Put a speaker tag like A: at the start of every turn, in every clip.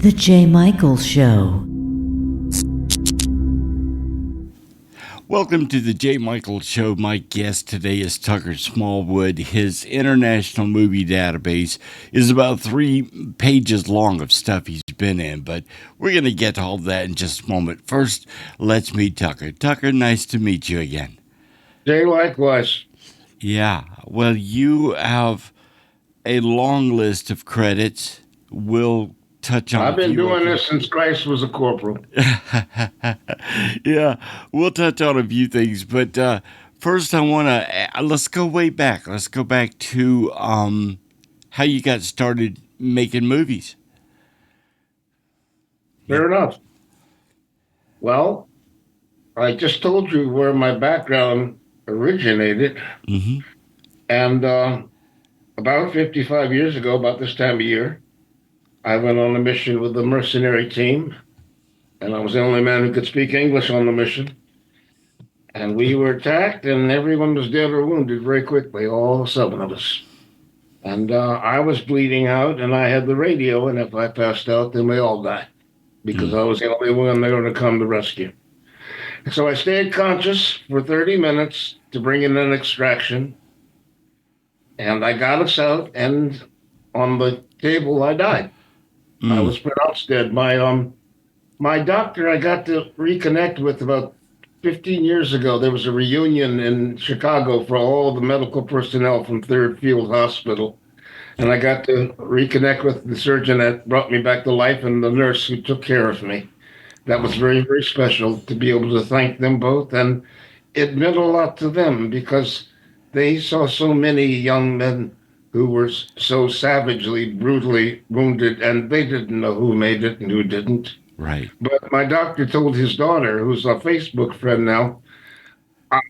A: The J. Michael Show.
B: Welcome to the J. Michael Show. My guest today is Tucker Smallwood. His international movie database is about 3 pages long of stuff he's been in, but we're going to get to all that in just a moment. First, let's meet Tucker. Tucker, nice to meet you again.
C: Jay, likewise.
B: Yeah, well, you have a long list of credits. We'll touch on.
C: I've been doing this since Christ was a corporal.
B: Yeah, we'll touch on a few things, but first I want to let's go way back. Let's go back to how you got started making movies.
C: Fair enough. Well, I just told you where my background originated, and about 55 years ago, about this time of year, I went on a mission with the mercenary team, and I was the only man who could speak English on the mission. And we were attacked, and everyone was dead or wounded very quickly, all 7 of us. And I was bleeding out, and I had the radio, and if I passed out, then we all died, because I was the only one they were going to come to rescue. So I stayed conscious for 30 minutes to bring in an extraction, and I got us out, and on the table, I died. I was pronounced dead. My doctor I got to reconnect with about 15 years ago. There was a reunion in Chicago for all the medical personnel from 3rd Field Hospital. And I got to reconnect with the surgeon that brought me back to life and the nurse who took care of me. That was very, very special to be able to thank them both. And it meant a lot to them because they saw so many young men who were so savagely, brutally wounded, and they didn't know who made it and who didn't.
B: Right.
C: But my doctor told his daughter, who's a Facebook friend now,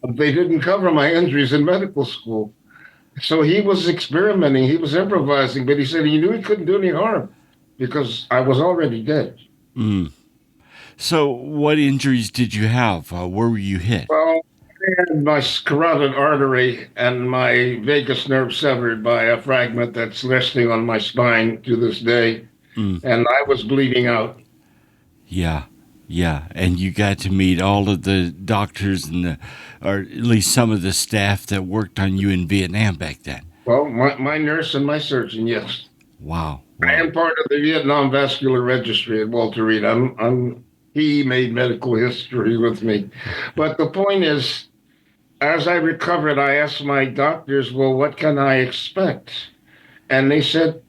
C: they didn't cover my injuries in medical school. So he was experimenting, he was improvising, but he said he knew he couldn't do any harm because I was already dead.
B: So what injuries did you have? Where were you hit?
C: Well, I had my carotid artery and my vagus nerve severed by a fragment that's resting on my spine to this day. And I was bleeding out.
B: Yeah. And you got to meet all of the doctors and or at least some of the staff that worked on you in Vietnam back then.
C: Well, my nurse and my surgeon, yes.
B: Wow.
C: I am part of the Vietnam Vascular Registry at Walter Reed. He made medical history with me. But the point is, as I recovered, I asked my doctors, well, what can I expect? And they said,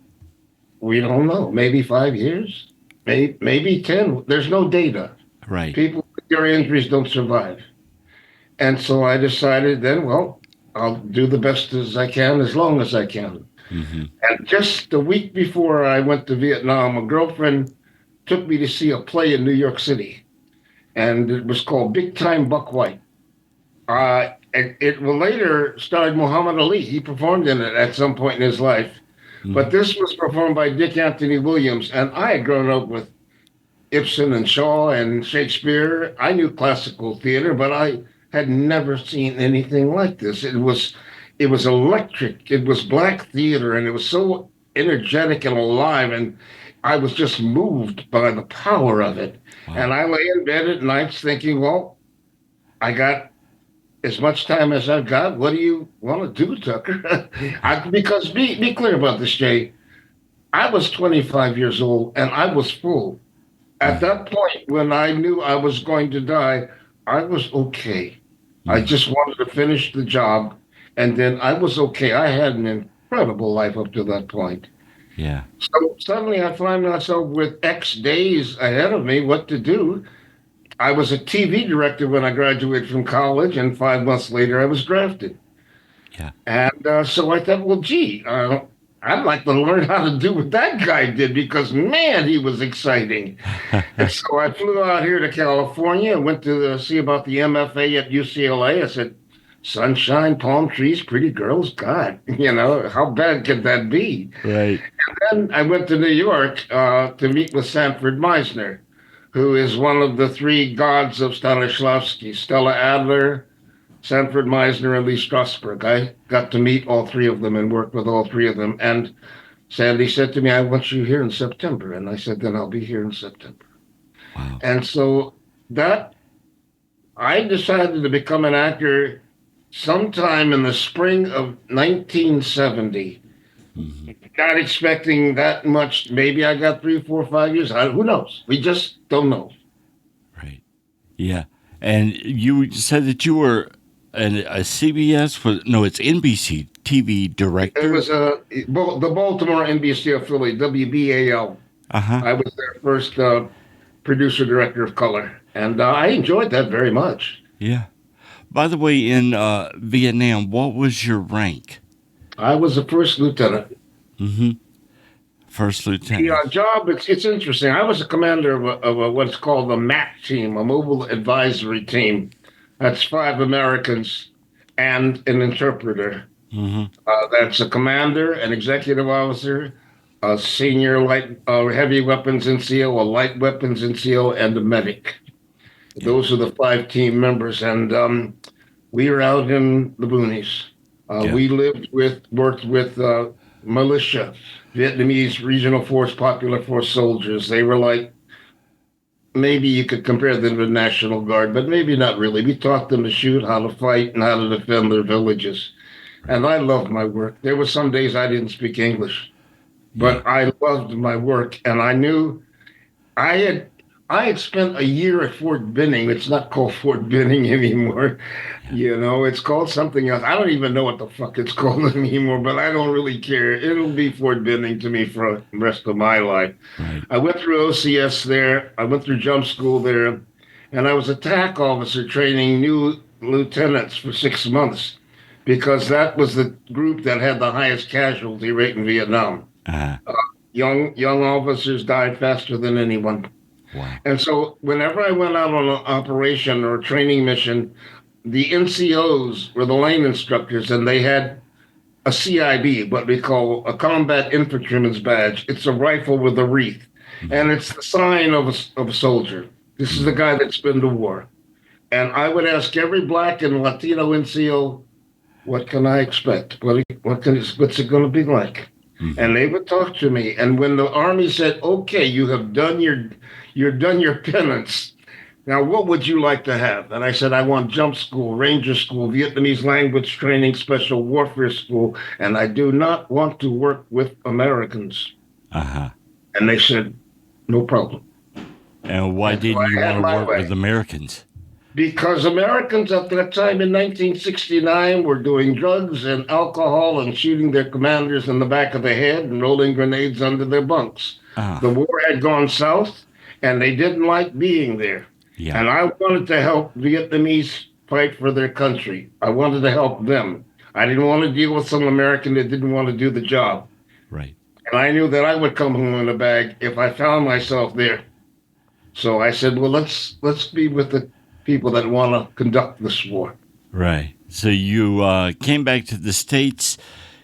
C: we don't know, maybe 5 years, maybe 10. There's no data.
B: Right.
C: People with your injuries don't survive. And so I decided then, well, I'll do the best as I can, as long as I can. And just a week before I went to Vietnam, a girlfriend took me to see a play in New York City. And it was called Big Time Buck White. It will later starred Muhammad Ali. He performed in it at some point in his life. But this was performed by Dick Anthony Williams. And I had grown up with Ibsen and Shaw and Shakespeare. I knew classical theater, but I had never seen anything like this. It was electric. It was black theater, and it was so energetic and alive. And I was just moved by the power of it. Wow. And I lay in bed at nights thinking, well, I got as much time as I've got. What do you want to do, Tucker? Because be clear about this, Jay. I was 25 years old, and I was full. At that point, when I knew I was going to die, I was okay. I just wanted to finish the job, and then I was okay. I had an incredible life up to that point.
B: Yeah.
C: So suddenly I find myself with X days ahead of me, what to do. I was a TV director when I graduated from college, and 5 months later I was drafted.
B: Yeah.
C: And so I thought, well, gee, I'd like to learn how to do what that guy did because, man, he was exciting. And so I flew out here to California and went to see about the MFA at UCLA. I said, sunshine, palm trees, pretty girls, God, how bad could that be?
B: Right.
C: And then I went to New York to meet with Sanford Meisner, who is one of the 3 gods of Stanislavski, Stella Adler, Sanford Meisner, and Lee Strasberg. I got to meet all 3 of them and work with all 3 of them. And Sandy said to me, I want you here in September. And I said, then I'll be here in September.
B: Wow.
C: And so that I decided to become an actor sometime in the spring of 1970.
B: Hmm.
C: Not expecting that much. Maybe I got 3, 4, 5 years. Who knows? We just don't know.
B: Right. Yeah. And you said that you were a CBS, no, it's NBC TV
C: It
B: director.
C: was the Baltimore NBC affiliate, WBAL.
B: Uh huh.
C: I was their first producer director of color, and I enjoyed that very much.
B: Yeah. By the way, in Vietnam, what was your rank?
C: I was the first lieutenant.
B: Mm-hmm. First
C: The
B: lieutenant.
C: job, it's interesting. I was a commander of what's called a MAT team, a mobile advisory team. That's 5 Americans and an interpreter.
B: Mm-hmm.
C: That's a commander, an executive officer, a senior light heavy weapons NCO, a light weapons NCO, and a medic.
B: Yeah.
C: Those are the 5 team members, and we were out in the boonies.
B: Yeah.
C: We worked with militia, Vietnamese regional force, popular force soldiers. They were like, maybe you could compare them to the National Guard, but maybe not really. We taught them to shoot, how to fight, and how to defend their villages.
B: Right.
C: And I loved my work. There were some days I didn't speak English,
B: Yeah.
C: but I loved my work, and I knew I had I had spent a year at Fort Benning. It's not called Fort Benning anymore.
B: Yeah.
C: You know, it's called something else. I don't even know what the fuck it's called anymore, but I don't really care. It'll be Fort Benning to me for the rest of my life.
B: Right.
C: I went through OCS there. I went through jump school there, and I was a TAC officer training new lieutenants for 6 months because that was the group that had the highest casualty rate in Vietnam.
B: Uh-huh.
C: Young officers died faster than anyone.
B: Wow.
C: And so whenever I went out on an operation or a training mission, the NCOs were the lane instructors, and they had a CIB, what we call a combat infantryman's badge. It's a rifle with a wreath, and it's the sign of a soldier. This is the guy that's been to war. And I would ask every black and Latino NCO, what can I expect? What's it going to be like?
B: Mm-hmm.
C: And they would talk to me. And when the Army said, "Okay, you've done your penance. Now, what would you like to have?" And I said, "I want jump school, ranger school, Vietnamese language training, special warfare school, and I do not want to work with Americans."
B: Uh-huh.
C: And they said, "No problem."
B: And why
C: And so
B: didn't you
C: I had
B: want to
C: my
B: work
C: way.
B: with Americans?
C: Because Americans at that time in 1969 were doing drugs and alcohol and shooting their commanders in the back of the head and rolling grenades under their bunks. The
B: Ah.
C: war had gone south, and they didn't like being there.
B: Yeah.
C: And I wanted to help Vietnamese fight for their country. I wanted to help them. I didn't want to deal with some American that didn't want to do the job.
B: Right.
C: And I knew that I would come home in a bag if I found myself there. So I said, well, let's be with the people that want to conduct this war.
B: Right. So you came back to the States,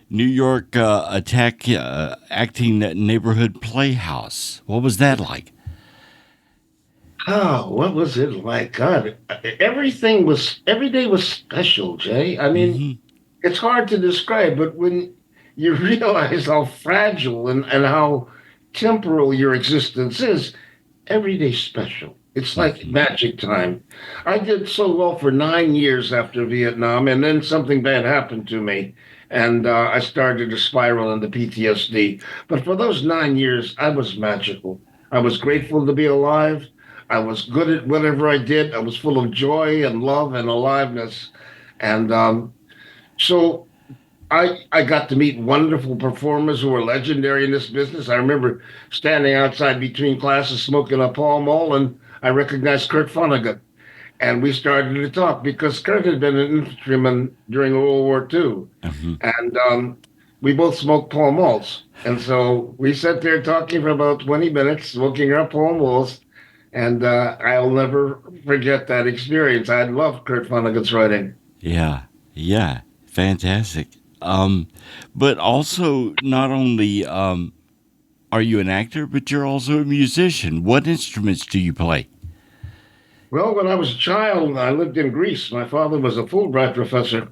B: New York acting Neighborhood Playhouse. What was that like?
C: Oh, what was it like? God, every day was special, Jay. I mean,
B: Mm-hmm.
C: it's hard to describe, but when you realize how fragile and how temporal your existence is, every day's special. It's like
B: Mm-hmm.
C: magic time. I did so well for 9 years after Vietnam, and then something bad happened to me, and I started to spiral into PTSD. But for those 9 years, I was magical. I was grateful to be alive. I was good at whatever I did. I was full of joy and love and aliveness. And so I got to meet wonderful performers who were legendary in this business. I remember standing outside between classes smoking a Pall Mall, and I recognized Kurt Vonnegut. And we started to talk because Kurt had been an infantryman during World War II.
B: Mm-hmm.
C: And we both smoked Pall Malls. And so we sat there talking for about 20 minutes, smoking our Pall Malls. And I'll never forget that experience. I loved Kurt Vonnegut's writing.
B: Yeah. Yeah. Fantastic. But also, not only are you an actor, but you're also a musician. What instruments do you play?
C: Well, when I was a child, I lived in Greece. My father was a Fulbright professor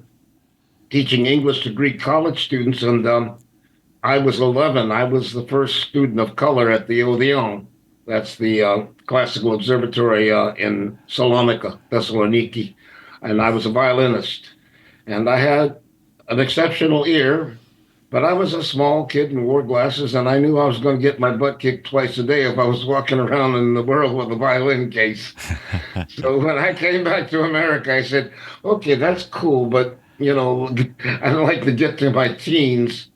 C: teaching English to Greek college students. And I was 11. I was the first student of color at the Odeon. That's the classical observatory in Salonika, Thessaloniki. And I was a violinist. And I had an exceptional ear, but I was a small kid and wore glasses, and I knew I was going to get my butt kicked twice a day if I was walking around in the world with a violin case. So when I came back to America, I said, okay, that's cool, but, I'd like to get to my teens.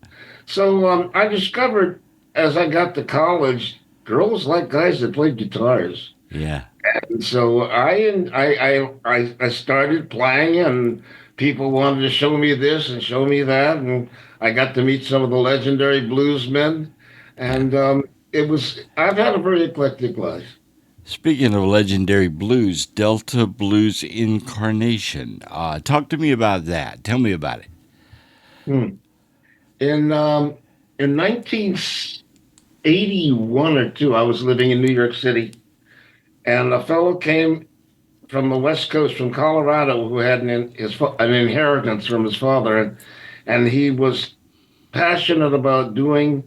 C: So I discovered as I got to college, girls like guys that played guitars.
B: Yeah.
C: And so I started playing, and people wanted to show me this and show me that, and I got to meet some of the legendary bluesmen, and I've had a very eclectic life.
B: Speaking of legendary blues, Delta Blues Incarnation. Talk to me about that. Tell me about it.
C: Hmm. In 1981 or two, I was living in New York City, and a fellow came from the West Coast, from Colorado, who had an inheritance from his father, and he was passionate about doing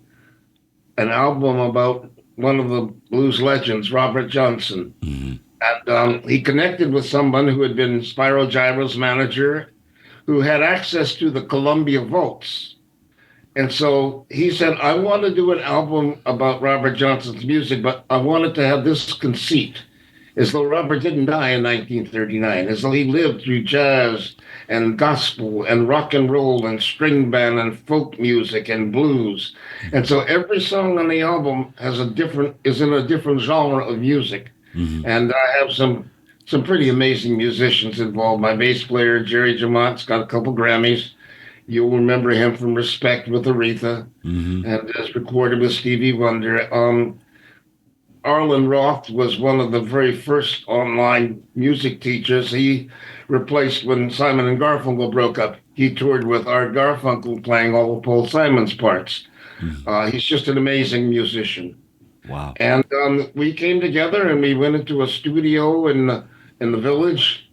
C: an album about one of the blues legends, Robert Johnson.
B: Mm-hmm.
C: And he connected with someone who had been Spyro Gyro's manager, who had access to the Columbia vaults. And so he said, I want to do an album about Robert Johnson's music, but I wanted to have this conceit, as though Robert didn't die in 1939, as though he lived through jazz and gospel and rock and roll and string band and folk music and blues. And so every song on the album is in a different genre of music.
B: Mm-hmm.
C: And I have some pretty amazing musicians involved. My bass player, Jerry Jamont's got a couple Grammys. You'll remember him from Respect with Aretha,
B: Mm-hmm.
C: and has recorded with Stevie Wonder. Arlen Roth was one of the very first online music teachers. He replaced when Simon and Garfunkel broke up. He toured with Art Garfunkel playing all of Paul Simon's parts.
B: Mm-hmm.
C: He's just an amazing musician.
B: Wow.
C: And we came together and we went into a studio in the village,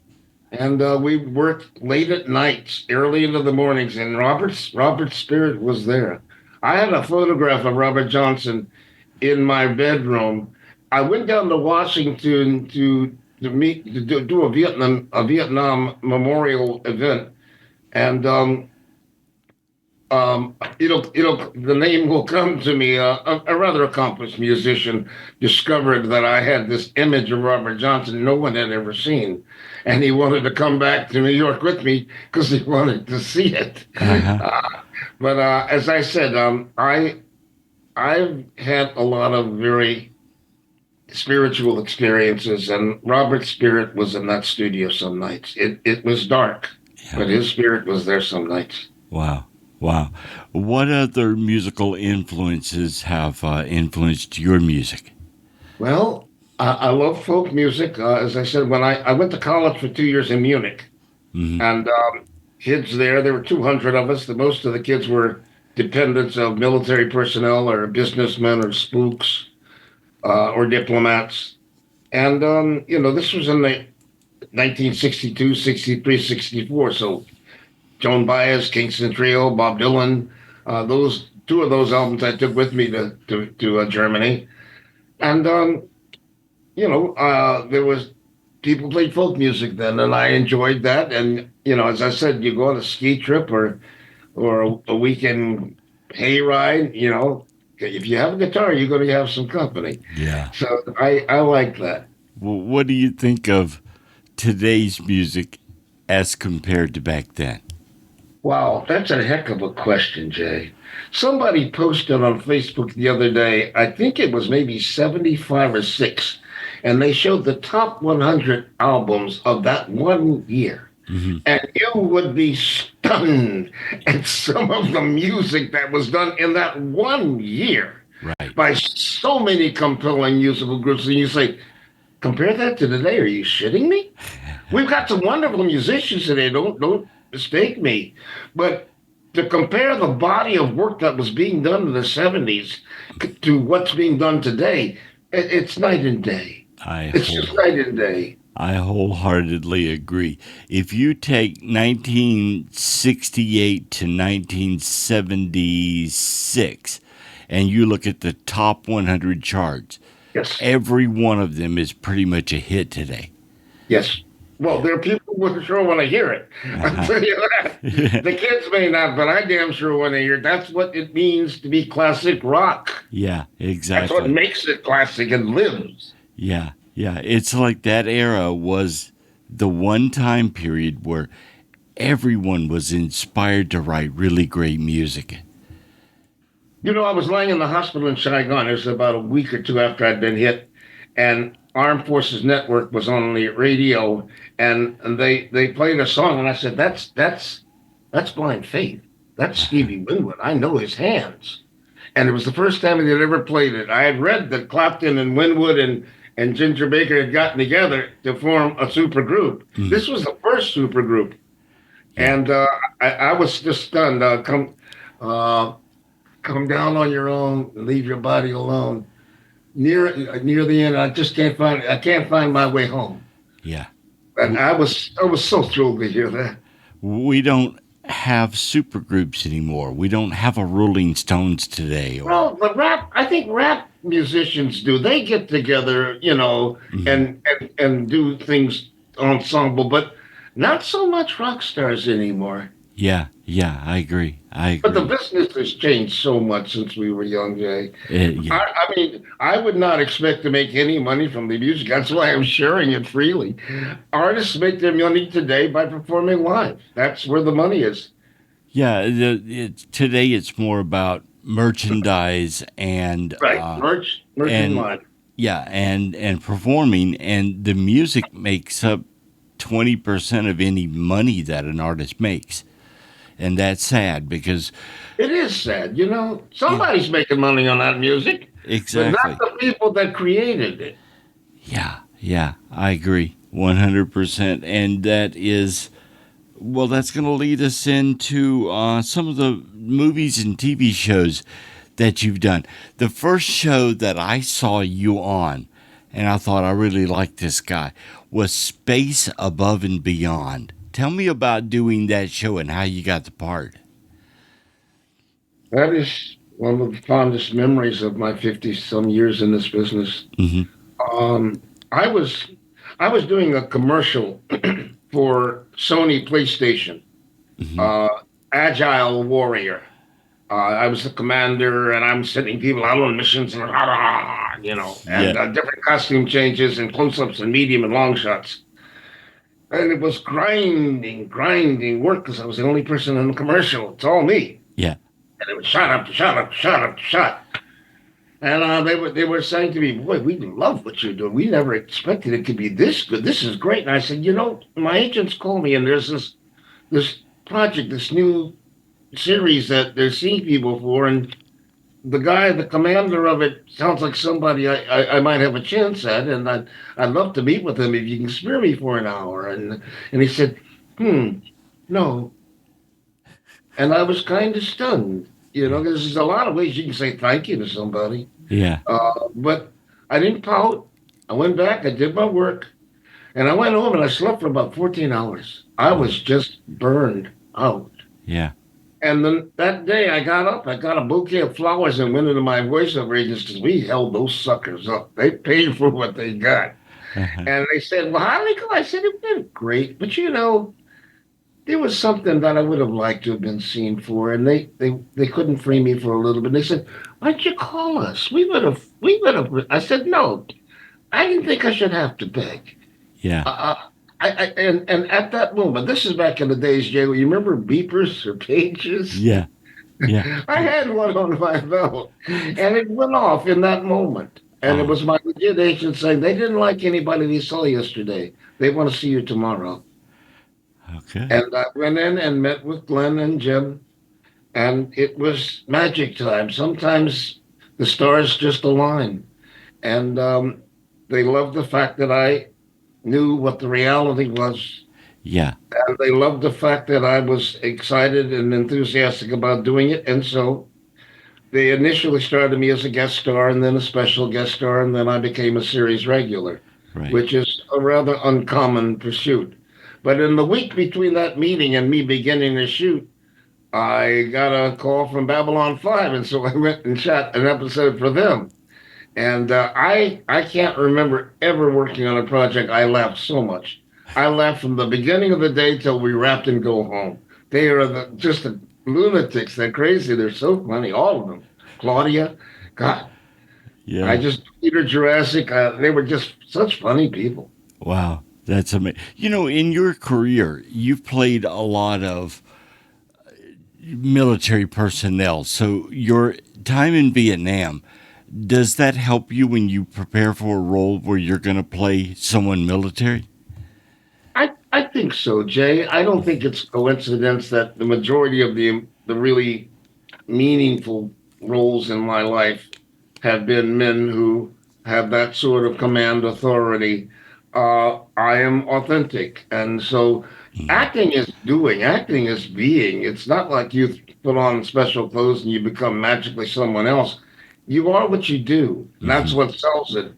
C: and we worked late at nights, early into the mornings. And Robert's spirit was there. I had a photograph of Robert Johnson in my bedroom. I went down to Washington to do a Vietnam memorial event, and the name will come to me. A rather accomplished musician discovered that I had this image of Robert Johnson no one had ever seen, and he wanted to come back to New York with me because he wanted to see it.
B: Uh-huh.
C: But as I said, I've had a lot of very spiritual experiences, and Robert's spirit was in that studio some nights. It was dark,
B: Yeah.
C: but his spirit was there some nights.
B: Wow. Wow. What other musical influences have influenced your music?
C: Well, I love folk music. As I said, when I went to college for 2 years in Munich,
B: Mm-hmm.
C: and kids there were 200 of us. Most of the kids were dependents of military personnel or businessmen or spooks or diplomats. And, this was in the 1962, 63, 64. So Joan Baez, Kingston Trio, Bob Dylan, those two of those albums I took with me to Germany. And, there was people played folk music then, and I enjoyed that. And, as I said, you go on a ski trip or a weekend hayride, if you have a guitar, you're going to have some company.
B: Yeah.
C: So I like that.
B: Well, what do you think of today's music as compared to back then?
C: Wow, that's a heck of a question, Jay. Somebody posted on Facebook the other day, I think it was maybe 75 or 6, and they showed the top 100 albums of that one year.
B: Mm-hmm.
C: And you would be stunned at some of the music that was done in that one year
B: Right.
C: by so many compelling musical groups. And you say, compare that to today? Are you shitting me? We've got some wonderful musicians today. Don't mistake me. But to compare the body of work that was being done in the 70s to what's being done today, it's night and day. It's just night and day.
B: I wholeheartedly agree. If you take 1968 to 1976 and you look at the top 100 charts,
C: Yes.
B: every one of them is pretty much a hit today.
C: Yes. Well, there are people who sure want to hear it. I'll tell you that. The kids may not, but I damn sure want to hear it. That's what it means to be classic rock.
B: Yeah,
C: That's what
B: exactly.
C: makes it classic and lives.
B: Yeah, yeah. It's like that era was the one time period where everyone was inspired to write really great music.
C: You know, I was lying in the hospital in Saigon. It was about a week or two after I'd been hit, and Armed Forces Network was on the radio, and they played a song, and I said, "That's Blind Faith. That's Stevie Winwood. I know his hands." And it was the first time they had ever played it. I had read that Clapton and Winwood and Ginger Baker had gotten together to form a super group. This was the first super group, and I was just stunned. Uh, come down on your own, leave your body alone. Near the end, I can't find my way home.
B: Yeah.
C: And I was so thrilled to hear that.
B: We don't have supergroups anymore. We don't have a Rolling Stones today.
C: Well, I think rap musicians do. They get together, and do things ensemble, but not so much rock stars anymore.
B: Yeah, I agree.
C: But the business has changed so much since we were young, Jay.
B: Yeah.
C: I mean, I would not expect to make any money from the music. That's why I'm sharing it freely. Artists make their money today by performing live. That's where the money is.
B: Yeah, today it's more about merchandise and
C: Right, merch and live.
B: Yeah, and performing, and the music makes up 20% of any money that an artist makes. And that's sad because
C: it is sad, somebody's making money on that music.
B: Exactly.
C: But not the people that created it.
B: Yeah, I agree 100%. And that is, well, that's going to lead us into some of the movies and TV shows that you've done. The first show that I saw you on, and I thought I really liked this guy, was Space Above and Beyond. Tell me about doing that show and how you got the part.
C: That is one of the fondest memories of my 50-some years in this business.
B: Mm-hmm.
C: I was doing a commercial for Sony PlayStation, Agile Warrior. I was the commander, and I'm sending people out on missions, and different costume changes and close-ups and medium and long shots. And it was grinding work because I was the only person in the commercial. It's all me.
B: Yeah.
C: And it was shot up. And they were saying to me, "Boy, we love what you're doing. We never expected it could be this good. This is great." And I said, my agents call me, and there's this project, this new series that they're seeing people for, and the commander of it sounds like somebody I might have a chance at, and I'd love to meet with him if you can spare me for an hour. And he said, no. And I was kind of stunned, because there's a lot of ways you can say thank you to somebody.
B: Yeah.
C: But I didn't pout. I went back, I did my work, and I went home and I slept for about 14 hours. I was just burned out.
B: Yeah.
C: And then that day I got up, I got a bouquet of flowers and went into my voiceover agents because we held those suckers up. They paid for what they got. And they said, "Well, how did it go?" I said, "It went great. But there was something that I would have liked to have been seen for." And they couldn't free me for a little bit. They said, "Why don't you call us? We would have. I said, "No, I didn't think I should have to beg."
B: Yeah.
C: And at that moment, this is back in the days, Jay. You remember beepers or pages?
B: Yeah.
C: I had one on my belt, and it went off in that moment. And it was my legit agent saying they didn't like anybody they saw yesterday. They want to see you tomorrow.
B: Okay.
C: And I went in and met with Glenn and Jim, and it was magic time. Sometimes the stars just align, and they loved the fact that I knew what the reality was.
B: Yeah.
C: And they loved the fact that I was excited and enthusiastic about doing it. And so they initially started me as a guest star and then a special guest star, and then I became a series regular.
B: Right.
C: which is a rather uncommon pursuit. But in the week between that meeting and me beginning to shoot, I got a call from Babylon 5, and so I went and shot an episode for them. And I can't remember ever working on a project I laughed so much. I laughed from the beginning of the day till we wrapped and go home. They are just the lunatics. They're crazy. They're so funny, all of them. Claudia, God, I
B: Yeah.
C: just Peter Jurassic. They were just such funny people.
B: Wow. That's amazing. In your career, you've played a lot of military personnel. So your time in Vietnam, does that help you when you prepare for a role where you're going to play someone military?
C: I think so, Jay. I don't think it's coincidence that the majority of the really meaningful roles in my life have been men who have that sort of command authority. I am authentic. And so
B: Mm-hmm.
C: acting is doing, acting is being. It's not like you put on special clothes and you become magically someone else. You are what you do. And that's
B: Mm-hmm.
C: what sells it.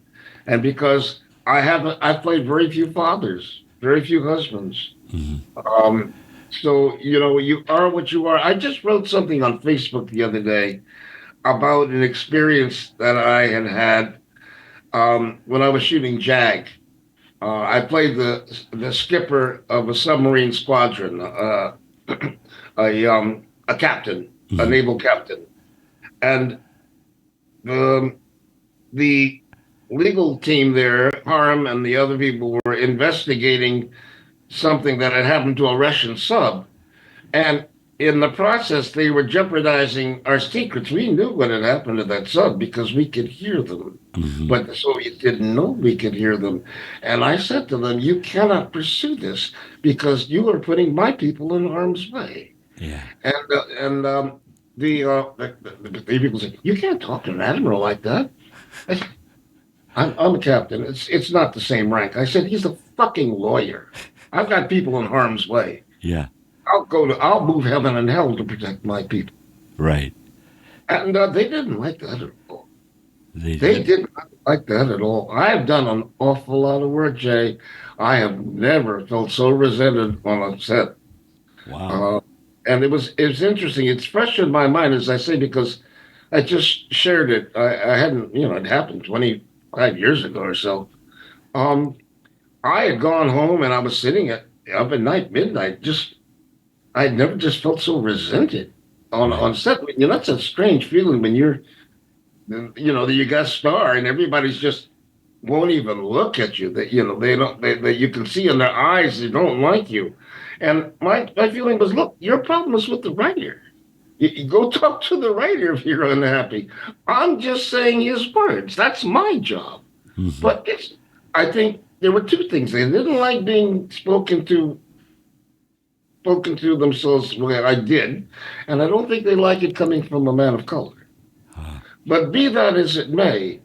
C: And because I've played very few fathers, very few husbands.
B: Mm-hmm.
C: Um, so, you are what you are. I just wrote something on Facebook the other day about an experience that I had had when I was shooting JAG. I played the skipper of a submarine squadron, a captain, a
B: Mm-hmm.
C: naval captain, and the the legal team there, Harm and the other people, were investigating something that had happened to a Russian sub. And in the process, they were jeopardizing our secrets. We knew what had happened to that sub because we could hear them.
B: Mm-hmm.
C: But the Soviets didn't know we could hear them. And I said to them, you cannot pursue this because you are putting my people in harm's way.
B: Yeah.
C: And the people say, you can't talk to an admiral like that. I said, I'm a captain. It's not the same rank. I said, he's a fucking lawyer. I've got people in harm's way.
B: Yeah.
C: I'll move heaven and hell to protect my people.
B: Right.
C: And they didn't like that at all.
B: They
C: They
B: did.
C: did not like that at all. I have done an awful lot of work, Jay. I have never felt so resented on a set.
B: Wow.
C: Uh, and it was interesting. It's fresh in my mind, as I say, because I just shared it. I hadn't, it happened 25 years ago or so. Um, I had gone home and I was sitting up at night, midnight, just I'd never just felt so resented
B: Right.
C: on set. That's a strange feeling when you guest star and everybody's just won't even look at you. That they don't. They you can see in their eyes they don't like you. And my feeling was, look, your problem is with the writer. You go talk to the writer if you're unhappy. I'm just saying his words. That's my job.
B: Mm-hmm.
C: But I think there were two things. They didn't like being spoken to themselves the way I did, and I don't think they like it coming from a man of color.
B: Uh,
C: But be that as it may,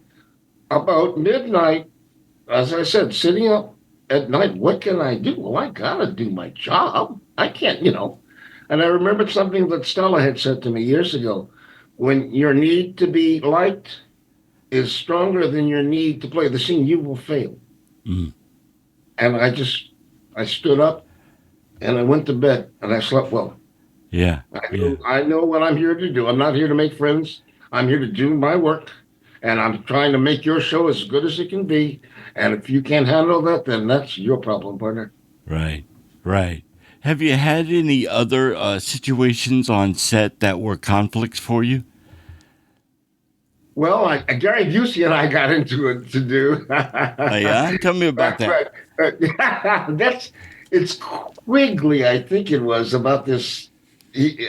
C: about midnight, as I said, sitting up at night, what can I do? Well, I gotta do my job. I can't. And I remembered something that Stella had said to me years ago. When your need to be liked is stronger than your need to play the scene, you will fail.
B: mm,
C: And I stood up and I went to bed and I slept well.
B: yeah. Yeah.
C: I know what I'm here to do. I'm not here to make friends. I'm here to do my work, and I'm trying to make your show as good as it can be. And if you can't handle that, then that's your problem, partner.
B: Right. Right. Have you had any other situations on set that were conflicts for you?
C: Well, Gary Busey and I got into it to do.
B: Yeah. Tell me about
C: That's
B: that.
C: right. It's Quigley, I think it was, about this.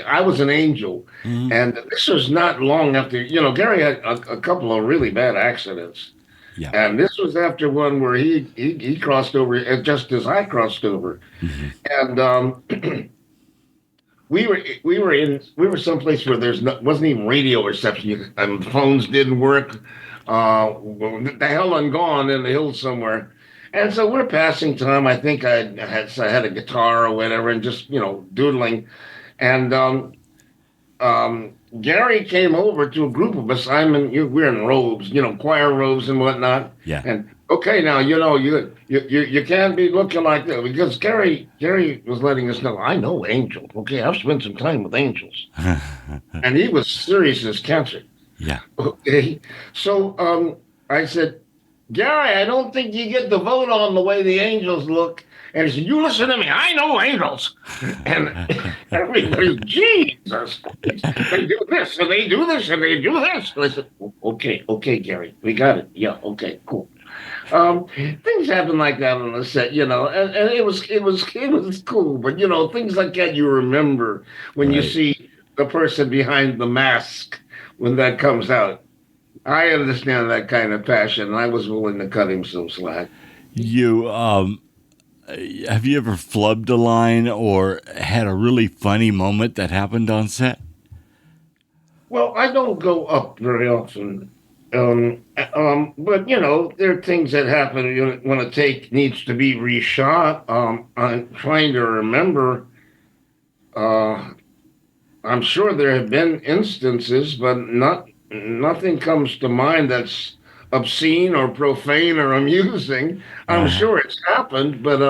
C: I was an angel,
B: Mm-hmm.
C: and this was not long after. Gary had a couple of really bad accidents.
B: Yeah.
C: And this was after one where he crossed over just as I crossed over,
B: Mm-hmm.
C: and we were someplace where wasn't even radio reception. And phones didn't work. The hell and gone in the hills somewhere, and so we're passing time. I think I had a guitar or whatever, and just doodling, and Gary came over to a group of us. We're in robes, choir robes and whatnot.
B: Yeah.
C: And Okay, now you can't be looking like that because Gary was letting us know. I know angels. Okay, I've spent some time with angels, and he was serious as cancer.
B: Yeah.
C: Okay, so I said, Gary, I don't think you get to vote on the way the angels look. And he said, you listen to me. I know angels, and everybody, Jesus, they do this and they do this and they do this. And I said, okay, Gary, we got it. Yeah, okay, cool. Things happen like that on the set, and it was cool, but things like that you remember when you
B: Right.
C: see the person behind the mask when that comes out. I understand that kind of passion, and I was willing to cut him some slack.
B: You have you ever flubbed a line or had a really funny moment that happened on set?
C: Well, I don't go up very often. But there are things that happen when a take needs to be reshot. I'm trying to remember. Uh, I'm sure there have been instances, but nothing comes to mind that's obscene or profane or amusing. I'm
B: Uh,
C: sure it's happened, but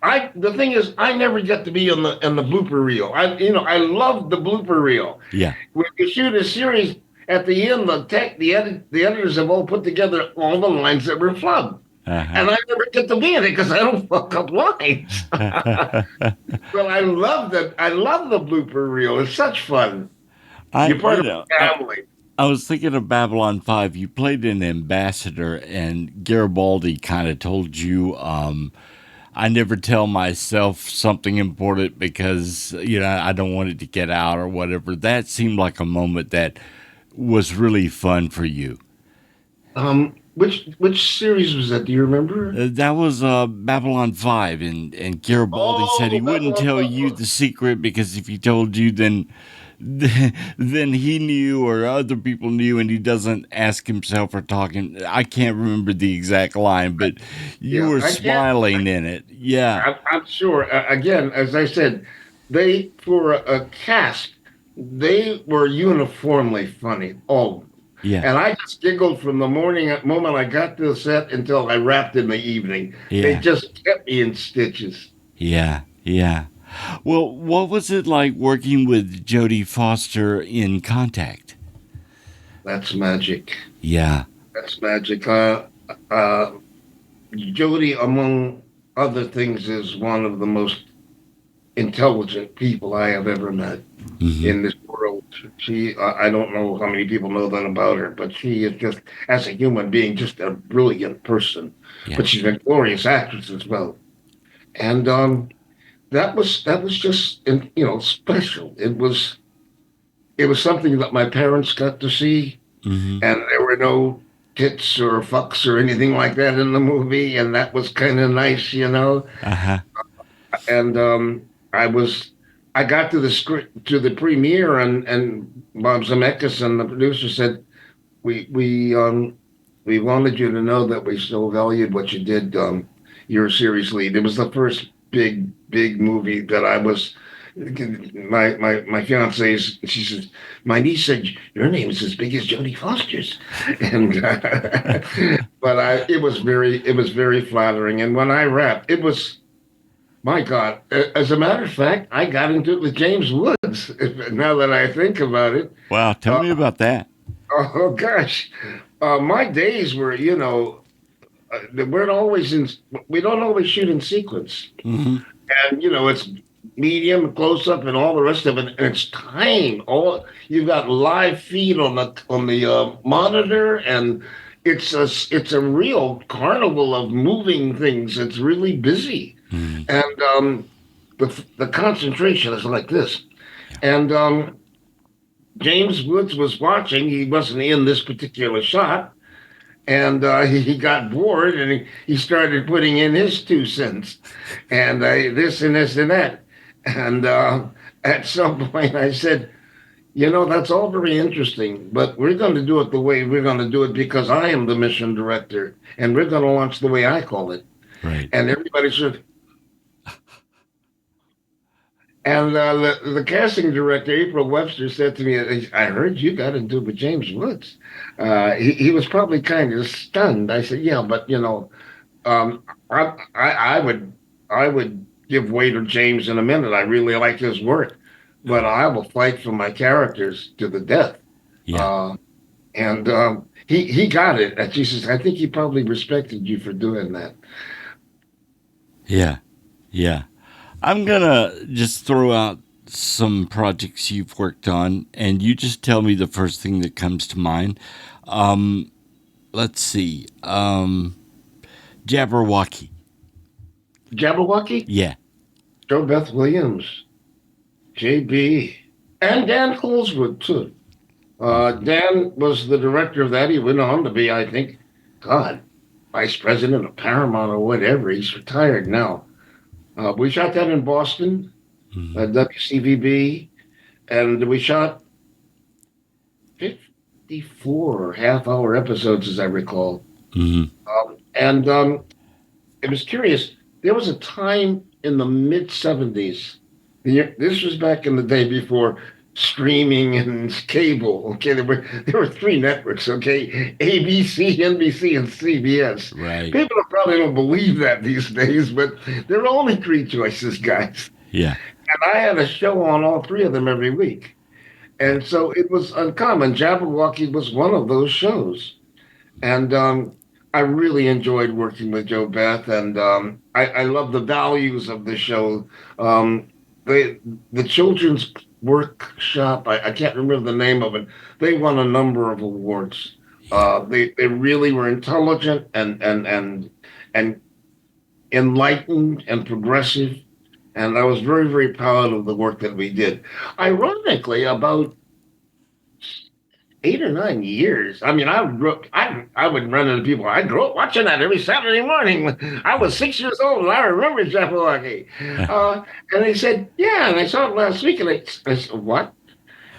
C: I the thing is, I never get to be in the blooper reel. I love the blooper reel.
B: yeah.
C: When you shoot a series, at the end, the editors have all put together all the lines that were flubbed.
B: Uh-huh.
C: And I never get to be in it because I don't fuck up lines. Well, I love that. I love the blooper reel. It's such fun.
B: I
C: You're part
B: you
C: of
B: know
C: a family.
B: I was thinking of Babylon 5. You played an ambassador, and Garibaldi kind of told you, I never tell myself something important because, I don't want it to get out or whatever. That seemed like a moment that was really fun for you.
C: Which series was that? Do you remember?
B: That was Babylon 5, and Garibaldi said he
C: Oh,
B: wouldn't tell you the secret because if he told you, then then he knew or other people knew and he doesn't ask himself or talking. I can't remember the exact line, but you
C: yeah.
B: were
C: I can't.
B: smiling in it. Yeah.
C: I'm sure. Again, as I said, they for a cast, they were uniformly funny. All of them.
B: Yeah.
C: And I just giggled from the moment I got to the set until I wrapped in the evening. They
B: Yeah.
C: just kept me in stitches.
B: Yeah. Yeah. Well, what was it like working with Jodie Foster in Contact?
C: That's magic.
B: Yeah.
C: That's magic. Uh, Jodie, among other things, is one of the most intelligent people I have ever met
B: Hmm.
C: in this world. I don't know how many people know that about her, but she is just, as a human being, just a brilliant person.
B: Yeah.
C: But she's a glorious actress as well. And that was just, special. It was something that my parents got to see,
B: Hmm.
C: and there were no tits or fucks or anything like that in the movie, and that was kind of nice.
B: Uh huh.
C: And I got to the script to the premiere, and Bob Zemeckis and the producer said, we wanted you to know that we so valued what you did. You're a series lead. It was the first big movie that I was. My fiance, she says, my niece said your name is as big as Jodie Foster's, and but it was very flattering. And when I wrapped, it was, my God. As a matter of fact, I got into it with James Woods. Now that I think about it,
B: Wow. Tell
C: uh,
B: me about that.
C: oh gosh, my days were, we're always in. We don't always shoot in sequence,
B: Hmm.
C: and it's medium, close up, and all the rest of it. And it's time. All you've got live feed on the monitor, and it's a real carnival of moving things. It's really busy,
B: Hmm.
C: and the concentration is like this. And James Woods was watching. He wasn't in this particular shot, and he got bored, and he started putting in his 2 cents, and this and this and that. And at some point, I said, that's all very interesting, but we're going to do it the way we're going to do it because I am the mission director, and we're going to launch the way I call it.
B: Right.
C: And everybody said, And the casting director, April Webster, said to me, "I heard you got into it with James Woods." He was probably kind of stunned. I said, "Yeah, but um, I would give way to James in a minute. I really like his work, but I will fight for my characters to the death."
B: Yeah.
C: Uh, and he got it. And Jesus, I think he probably respected you for doing that.
B: Yeah. Yeah. I'm going to just throw out some projects you've worked on, and you just tell me the first thing that comes to mind. Let's see. Jabberwocky.
C: Jabberwocky,
B: Yeah.
C: Joe Beth Williams, JB, and Dan Holswood too. Dan was the director of that. He went on to be, I think, God, vice president of Paramount or whatever. He's retired now. We shot that in Boston, WCVB, and we shot 54 half-hour episodes, as I recall.
B: Mm-hmm.
C: And it was curious. There was a time in the mid 70s. This was back in the day before streaming and cable. Okay, there were three networks. Okay, ABC, NBC, and CBS.
B: Right.
C: People probably don't believe that these days, but there were only three choices, guys.
B: Yeah.
C: And I had a show on all three of them every week, and so it was uncommon. Jabberwocky was one of those shows. And I really enjoyed working with Joe Beth, and I love the values of the show. Um, the children's workshop, I can't remember the name of it. They won a number of awards. They really were intelligent and enlightened and progressive, and I was very very proud of the work that we did. Ironically, about 8 or 9 years. I mean, I would run into people. I grew up watching that every Saturday morning. I was 6 years old, and I remember Jabberwocky. And they said, "Yeah," and I saw it last week. And I said, "What?"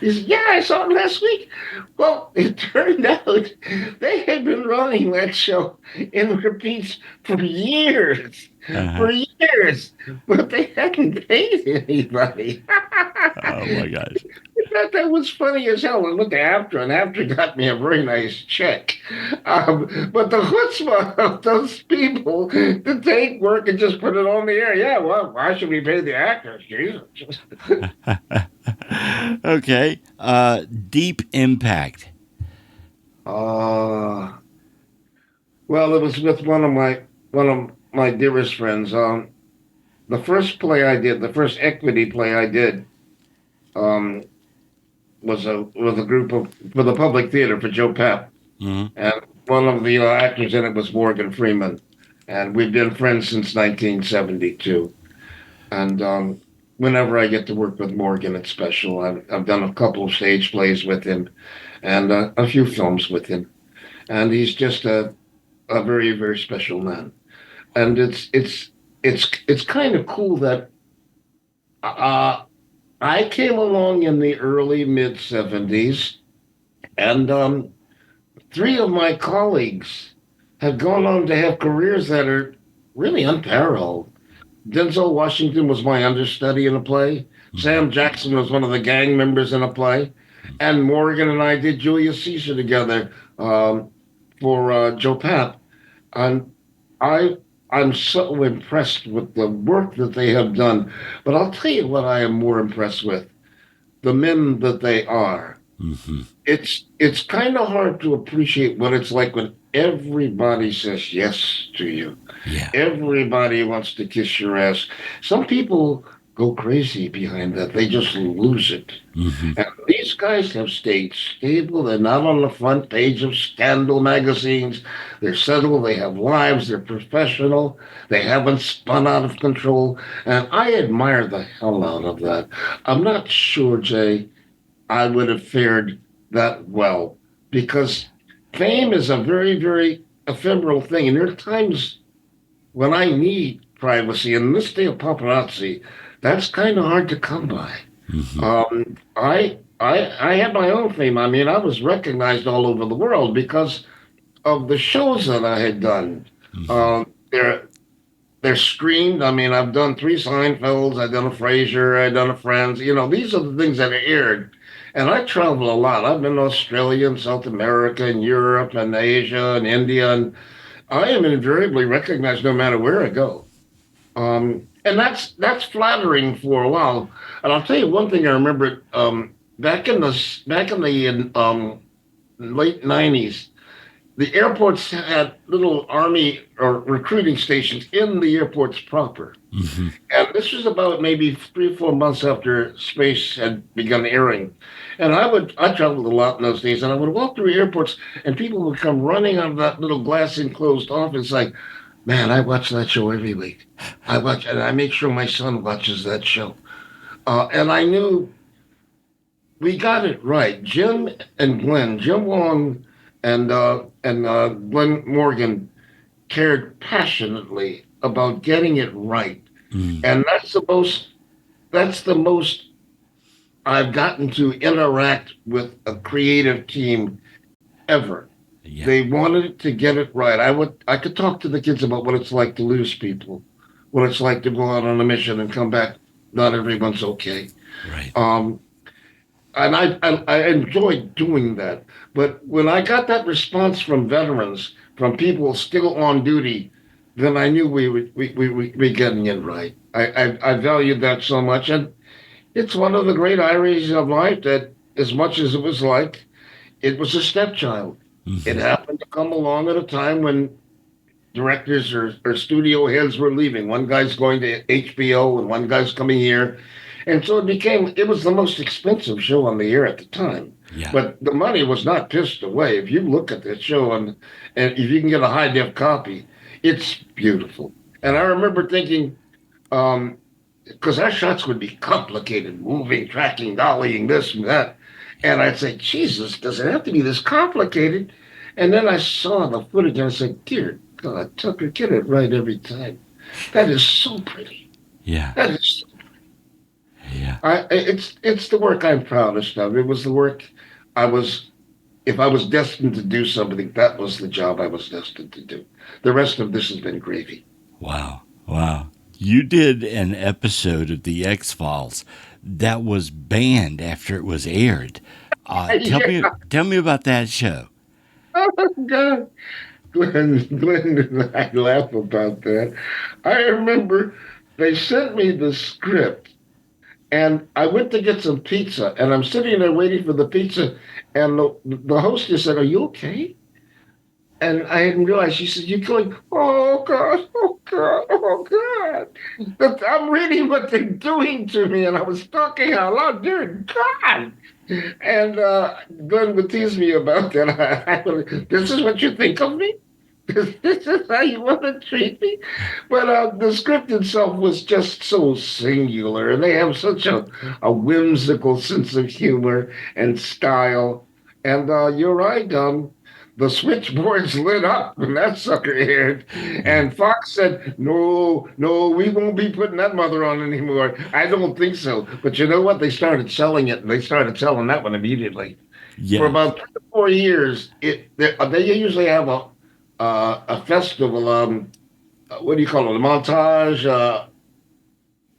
C: He said, "Yeah, I saw it last week." Well, it turned out they had been running that show in repeats for years,
B: Uh-huh.
C: for years, but they hadn't paid anybody.
B: Oh my gosh.
C: That was funny as hell. I went to AFTRA, and AFTRA got me a very nice check. But the chutzpah of those people to take work and just put it on the air. Yeah, well, why should we pay the actors? Jesus.
B: Okay. Deep Impact.
C: Uh, well, it was with one of my dearest friends. The first play I did, the first equity play I did, um, was a group of for the public theater for Joe Papp.
B: Mm-hmm.
C: And one of the actors in it was Morgan Freeman, and we've been friends since 1972. And whenever I get to work with Morgan, it's special. I've done a couple of stage plays with him, and a few films with him, and he's just a very very special man. And it's kind of cool that uh, I came along in the early mid 70s, and three of my colleagues have gone on to have careers that are really unparalleled. Denzel Washington was my understudy in a play. Sam Jackson was one of the gang members in a play. And Morgan and I did Julius Caesar together for Joe Papp. And I, I'm so impressed with the work that they have done. But I'll tell you what I am more impressed with, the men that they are.
B: Mm-hmm.
C: It's kind of hard to appreciate what it's like when everybody says yes to you.
B: Yeah.
C: Everybody wants to kiss your ass. Some people go crazy behind that. They just lose it.
B: Mm-hmm.
C: And these guys have stayed stable. They're not on the front page of scandal magazines. They're settled. They have lives. They're professional. They haven't spun out of control. And I admire the hell out of that. I'm not sure, Jay, I would have fared that well because fame is a very, very ephemeral thing. And there are times when I need privacy. And in this day of paparazzi, that's kind of hard to come by.
B: Mm-hmm.
C: I had my own fame. I mean, I was recognized all over the world because of the shows that I had done.
B: Mm-hmm.
C: There they're streamed. I mean, I've done 3 Seinfelds, I've done a Frasier, I've done a Friends. These are the things that are aired. And I travel a lot. I've been to Australia and South America and Europe and Asia and India, and I am invariably recognized no matter where I go. And that's flattering for a while. And I'll tell you one thing I remember back in the late '90s. The airports had little army or recruiting stations in the airports proper.
B: Mm-hmm.
C: And this was about maybe 3 or 4 months after space had begun airing. And I traveled a lot in those days, and I would walk through airports, and people would come running out of that little glass enclosed office like, man, I watch that show every week. And I make sure my son watches that show. And I knew we got it right. Jim Wong and Glenn Morgan cared passionately about getting it right, and that's the most I've gotten to interact with a creative team ever.
B: Yeah.
C: They wanted to get it right. I could talk to the kids about what it's like to lose people, what it's like to go out on a mission and come back. Not everyone's okay.
B: Right.
C: And I enjoyed doing that. But when I got that response from veterans, from people still on duty, then I knew we were getting it right. I valued that so much, and it's one of the great ironies of life that, as much as it was like, it was a stepchild.
B: Mm-hmm.
C: It happened to come along at a time when directors or studio heads were leaving. One guy's going to HBO, and one guy's coming here. And so it was the most expensive show on the air at the time.
B: Yeah.
C: But the money was not pissed away. If you look at that show and if you can get a high def copy, it's beautiful. And I remember thinking, because our shots would be complicated, moving, tracking, dollying, this and that. And I'd say, Jesus, does it have to be this complicated? And then I saw the footage and I said, dear God, Tucker, get it right every time. That is so pretty.
B: Yeah.
C: That is so
B: Yeah.
C: it's the work I'm proudest of. It was the work if I was destined to do something, that was the job I was destined to do. The rest of this has been gravy.
B: Wow. Wow. You did an episode of The X-Files that was banned after it was aired. Tell me about that show.
C: Oh, God. Glenn and I laugh about that. I remember they sent me the script, and I went to get some pizza, and I'm sitting there waiting for the pizza, and the hostess said, "Are you okay?" And I hadn't realized. She said, "You're going, oh God, oh God, oh God. I'm reading what they're doing to me." And I was talking out loud, dear God. And Glenn would tease me about that. This is what you think of me? This is how you want to treat me? But the script itself was just so singular, and they have such a whimsical sense of humor and style. And you're right, the switchboards lit up when that sucker aired, and Fox said, "No, no, we won't be putting that mother on anymore." I don't think so. But you know what? They started selling it, and they started selling that one immediately.
B: Yeah.
C: For about 3 or 4 years, they usually have a festival. What do you call it? A montage.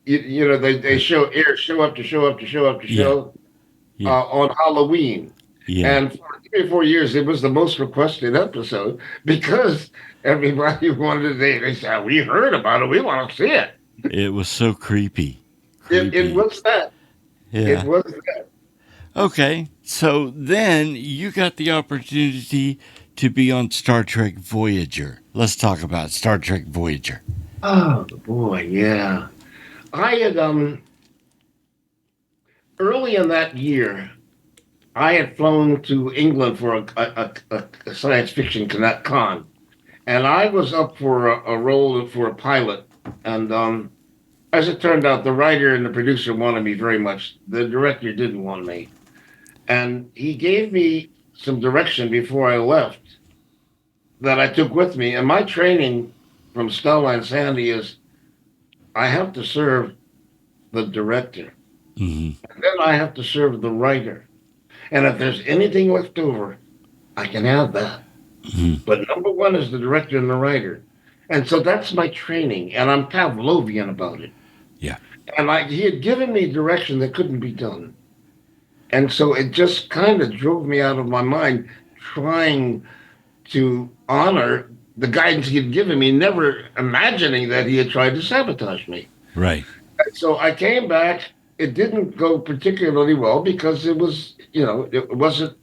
C: They show after show after show after show on Halloween.
B: Yeah.
C: And for 3 or 4 years, it was the most requested episode because everybody wanted to. They said, "We heard about it. We want to see it."
B: It was so creepy.
C: It was that.
B: Yeah.
C: It was that.
B: Okay. So then you got the opportunity to be on Star Trek Voyager. Let's talk about Star Trek Voyager.
C: Oh boy, yeah. I had early in that year, I had flown to England for a science fiction con, and I was up for a role for a pilot. And as it turned out, the writer and the producer wanted me very much. The director didn't want me, and he gave me some direction before I left that I took with me. And my training from Stella and Sandy is I have to serve the director,
B: Mm-hmm.
C: and then I have to serve the writer. And if there's anything left over, I can have that.
B: Mm-hmm.
C: But number one is the director and the writer. And so that's my training, and I'm Pavlovian about it.
B: Yeah.
C: And he had given me direction that couldn't be done. And so it just kind of drove me out of my mind trying to honor the guidance he had given me, never imagining that he had tried to sabotage me.
B: Right.
C: So I came back. It didn't go particularly well because it was, it wasn't.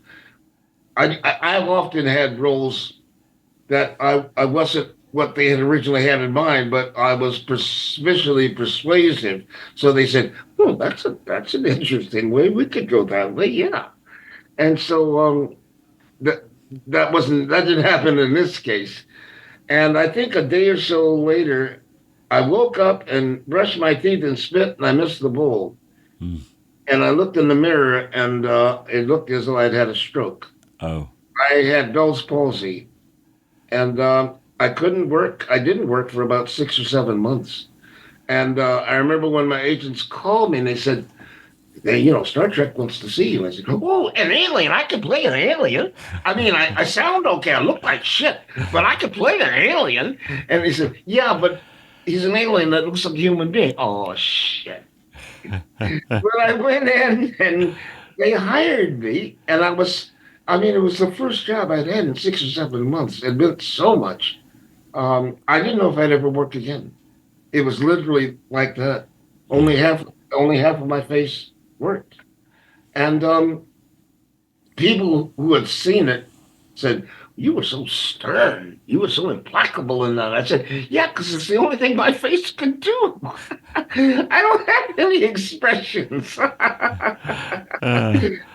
C: I've often had roles that I wasn't what they had originally had in mind, but I was visually persuasive. So they said, "Oh, that's an interesting way. We could go that way, yeah." And so that that didn't happen in this case. And I think a day or so later, I woke up and brushed my teeth and spit, and I missed the bowl.
B: Mm.
C: And I looked in the mirror, and it looked as though I'd had a stroke.
B: Oh.
C: I had Bell's palsy, and I couldn't work. I didn't work for about 6 or 7 months. And I remember when my agents called me and they said, Star Trek wants to see you. I said, "Oh, an alien. I can play an alien. I mean, I sound okay. I look like shit, but I can play an alien." And they said, "Yeah, but he's an alien that looks like a human being." Oh, shit. But I went in and they hired me. And it was the first job I'd had in 6 or 7 months. It meant so much. I didn't know if I'd ever work again. It was literally like that. Only half of my face worked. And people who had seen it said, "You were so stern. You were so implacable in that." I said, "Yeah, because it's the only thing my face could do. I don't have any expressions."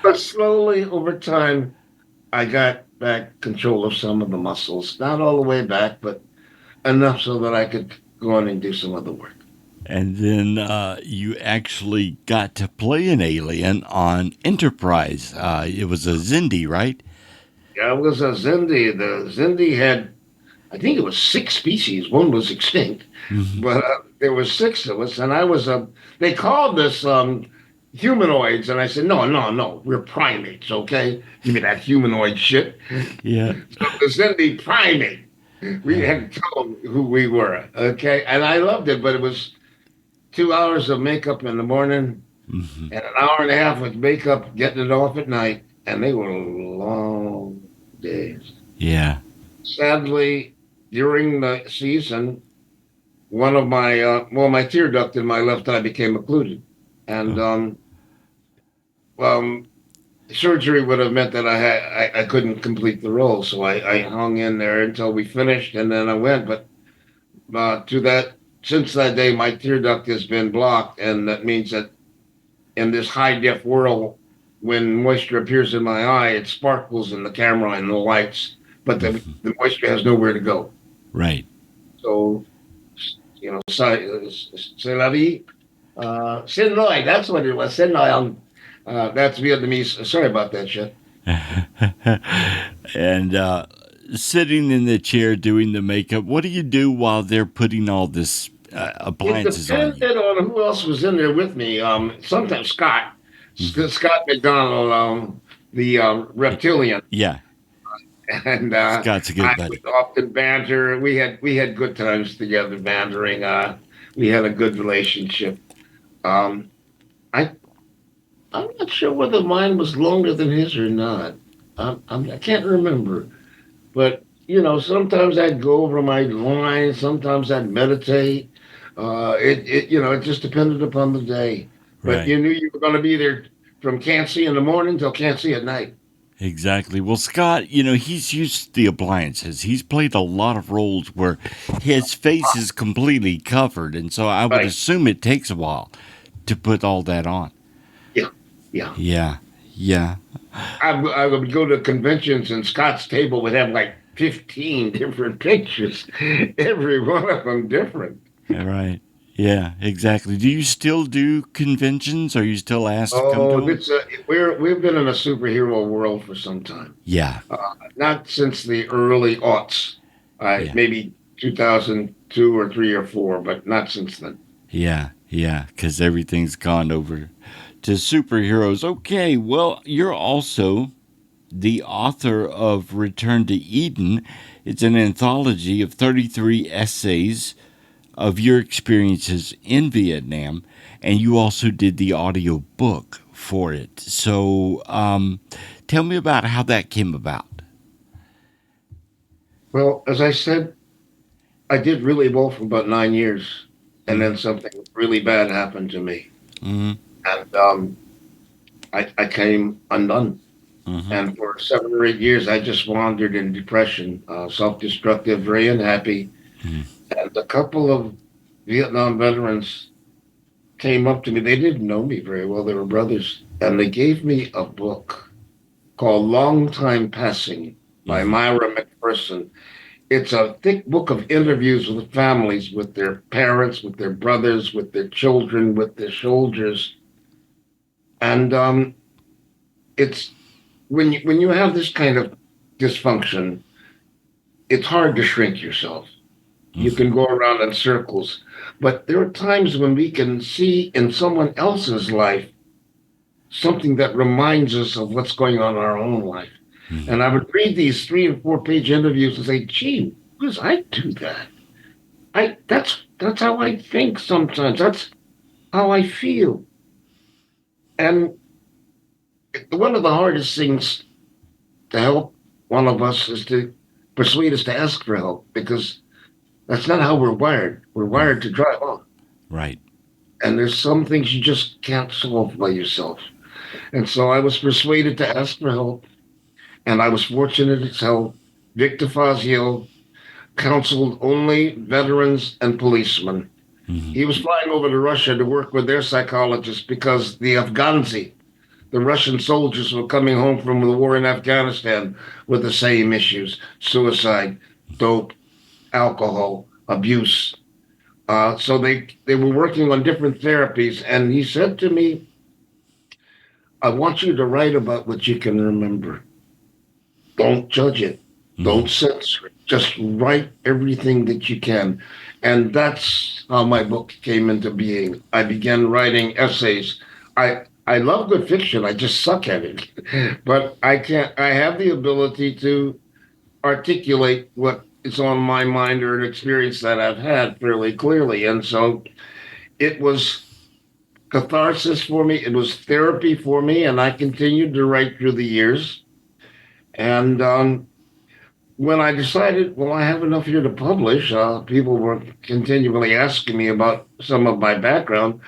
C: But slowly over time, I got back control of some of the muscles. Not all the way back, but enough so that I could go on and do some other work.
B: And then you actually got to play an alien on Enterprise. It was a Xindi, right?
C: Yeah, it was a Xindi. The Xindi had, I think it was 6 species. One was extinct, but there were 6 of us, and I was they called us humanoids, and I said, no, we're primates, okay? Give me that humanoid shit.
B: Yeah.
C: So the Xindi primate. We had to tell them who we were, okay? And I loved it, but it was 2 hours of makeup in the morning and an hour and a half of makeup getting it off at night, and they were long days.
B: Yeah.
C: Sadly, during the season, one of my tear duct in my left eye became occluded, and surgery would have meant that I couldn't complete the role, so I hung in there until we finished, and then I went. But since that day, my tear duct has been blocked, and that means that in this high def world, when moisture appears in my eye, it sparkles in the camera and the lights, but the moisture has nowhere to go.
B: Right.
C: So, c'est la vie. Sin Noi, that's what it was. Sin Noi. That's Vietnamese. Sorry about that shit.
B: And sitting in the chair doing the makeup, what do you do while they're putting all this appliances on you?
C: It depended on who else was in there with me. Sometimes Scott McDonald, the reptilian.
B: Yeah.
C: And
B: Scott's a good buddy.
C: would often banter. We had good times together bantering. We had a good relationship. I'm not sure whether mine was longer than his or not. I can't remember. But, sometimes I'd go over my lines. Sometimes I'd meditate. It just depended upon the day. But
B: Right.
C: you knew you were going to be there from can't see in the morning till can't see at night.
B: Exactly. Well, Scott, he's used to the appliances. He's played a lot of roles where his face is completely covered. And so I would
C: Right.
B: assume it takes a while to put all that on.
C: Yeah.
B: Yeah.
C: I would go to conventions and Scott's table would have like 15 different pictures, every one of them different.
B: Right. Yeah, exactly. Do you still do conventions? Are you still asked to come to them?
C: We've been in a superhero world for some time.
B: Yeah.
C: Not since the early aughts,
B: Yeah.
C: maybe 2002 or 3 or 4, but not since then.
B: Yeah, because everything's gone over to superheroes. Okay, well, you're also the author of Return to Eden. It's an anthology of 33 essays of your experiences in Vietnam, and you also did the audio book for it. So tell me about how that came about.
C: Well, as I said, I did really well for about 9 years, and
B: Mm-hmm.
C: then something really bad happened to me,
B: Mm-hmm.
C: and I came undone.
B: Mm-hmm.
C: And for 7 or 8 years, I just wandered in depression, self-destructive, very unhappy. And a couple of Vietnam veterans came up to me. They didn't know me very well. They were brothers, and they gave me a book called "Long Time Passing" by
B: Mm-hmm.
C: Myra McPherson. It's a thick book of interviews with families, with their parents, with their brothers, with their children, with their soldiers. And it's when you have this kind of dysfunction, it's hard to shrink yourself. You
B: Mm-hmm.
C: can go around in circles, but there are times when we can see in someone else's life something that reminds us of what's going on in our own life. And I would read these 3 and 4 page interviews and say, "Gee, why does I do that? That's how I think sometimes. That's how I feel." And one of the hardest things to help one of us is to persuade us to ask for help because that's not how we're wired. We're wired to drive on.
B: Right.
C: And there's some things you just can't solve by yourself. And so I was persuaded to ask for help. And I was fortunate as hell. Victor Fazio counseled only veterans and policemen.
B: Mm-hmm.
C: He was flying over to Russia to work with their psychologists because the Afghanzi, the Russian soldiers, were coming home from the war in Afghanistan with the same issues: suicide, dope, alcohol, abuse. So they were working on different therapies. And he said to me, "I want you to write about what you can remember. Don't judge it.
B: Mm-hmm.
C: Don't censor it. Just write everything that you can." And that's how my book came into being. I began writing essays. I love good fiction. I just suck at it. But I have the ability to articulate what is on my mind or an experience that I've had fairly clearly. And so it was catharsis for me. It was therapy for me. And I continued to write through the years. And when I decided, well, I have enough here to publish, people were continually asking me about some of my background.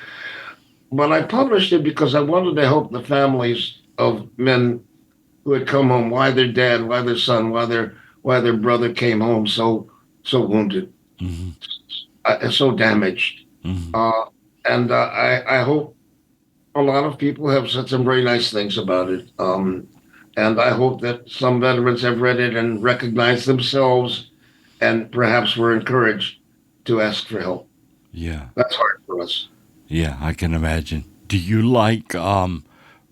C: But I published it because I wanted to help the families of men who had come home, why their dad, why their son, why their brother came home so wounded,
B: Mm-hmm.
C: so damaged.
B: Mm-hmm.
C: Uh, and I hope a lot of people have said some very nice things about it. And I hope that some veterans have read it and recognized themselves and perhaps were encouraged to ask for help.
B: Yeah.
C: That's hard for us.
B: Yeah, I can imagine. Do you like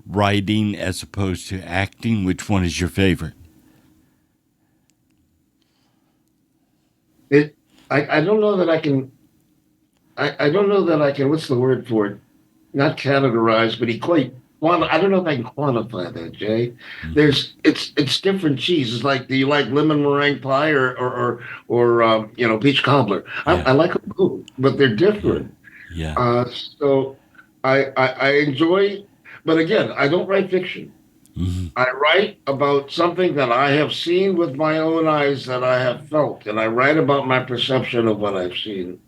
B: writing as opposed to acting? Which one is your favorite?
C: It I don't know that I can I don't know that I can, what's the word for it? Not categorize, but equate. I don't know if I can quantify that, Jay.
B: Mm-hmm.
C: It's different cheeses. Like, do you like lemon meringue pie or peach cobbler?
B: Yeah.
C: I like them both, but they're
B: Yeah.
C: different.
B: Yeah.
C: So I enjoy, but again, I don't write fiction.
B: Mm-hmm.
C: I write about something that I have seen with my own eyes, that I have felt, and I write about my perception of what I've seen.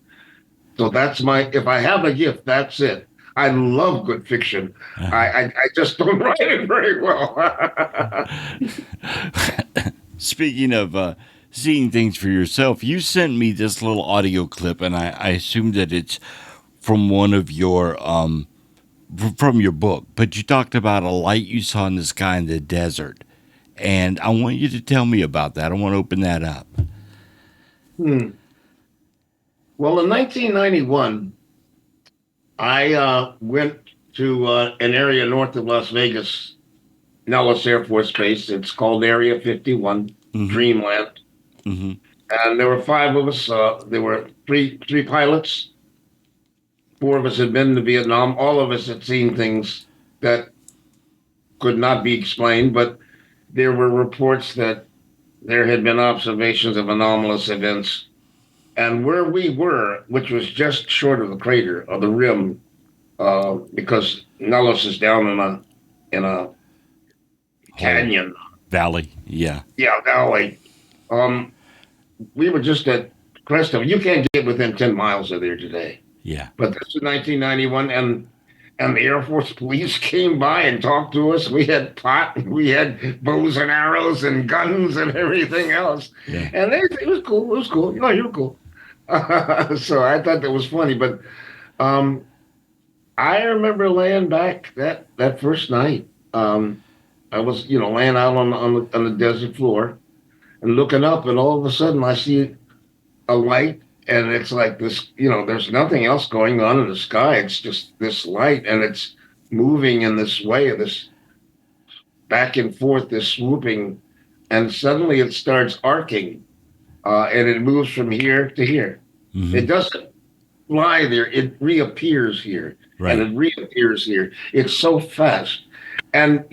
C: So that's if I have a gift, that's it. I love good fiction. I just don't write it very well.
B: Speaking of seeing things for yourself, you sent me this little audio clip, and I assume that it's from one of your from your book. But you talked about a light you saw in the sky in the desert, and I want you to tell me about that. I want to open that up.
C: Hmm. Well, in 1991, I went to an area north of Las Vegas, Nellis Air Force Base. It's called Area 51,
B: Mm-hmm.
C: Dreamland.
B: Mm-hmm.
C: And there were five of us. There were three pilots. Four of us had been to Vietnam. All of us had seen things that could not be explained. But there were reports that there had been observations of anomalous events. And where we were, which was just short of the crater or the rim, because Nellis is down in a canyon.
B: Valley, yeah.
C: Yeah, valley. Um, we were just at crest of it. You can't get within 10 miles of there today.
B: Yeah.
C: But this is 1991, and the Air Force Police came by and talked to us. We had pot, we had bows and arrows and guns and everything else.
B: Yeah.
C: And it was cool. It was cool. You know, you were cool. So I thought that was funny. But I remember laying back that first night. I was, laying out on the desert floor and looking up, and all of a sudden I see a light, and it's like this, there's nothing else going on in the sky. It's just this light, and it's moving in this way, this back and forth, this swooping, and suddenly it starts arcing, and it moves from here to here. Mm-hmm. It doesn't fly there. It reappears here, right. And it reappears here. It's so fast. And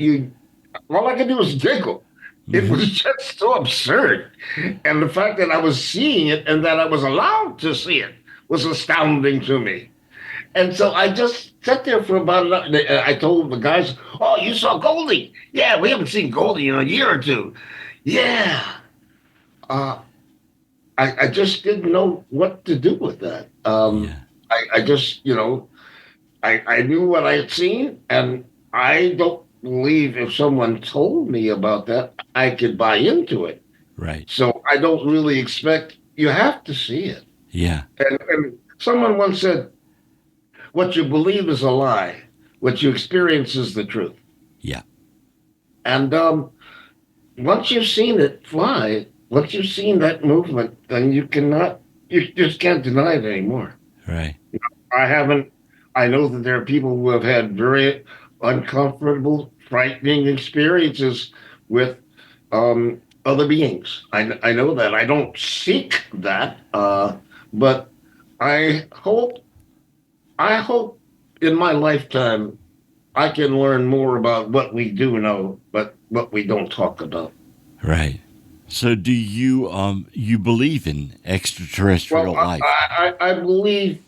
C: all I could do was giggle. It was just so absurd. And the fact that I was seeing it and that I was allowed to see it was astounding to me. And so I just sat there for about I told the guys, "Oh, you saw Goldie? Yeah, we haven't seen Goldie in a year or two." Yeah. I just didn't know what to do with that. I just, I knew what I had seen, and I don't believe if someone told me about that, I could buy into it.
B: Right.
C: So I don't really expect, you have to see it.
B: Yeah.
C: And someone once said, what you believe is a lie. What you experience is the truth.
B: Yeah.
C: And once you've seen it fly, once you've seen that movement, then you just can't deny it anymore.
B: Right.
C: I know that there are people who have had very uncomfortable, frightening experiences with other beings. I know that. I don't seek that, but I hope in my lifetime I can learn more about what we do know, but what we don't talk about.
B: Right. So do you believe in extraterrestrial life?
C: I believe.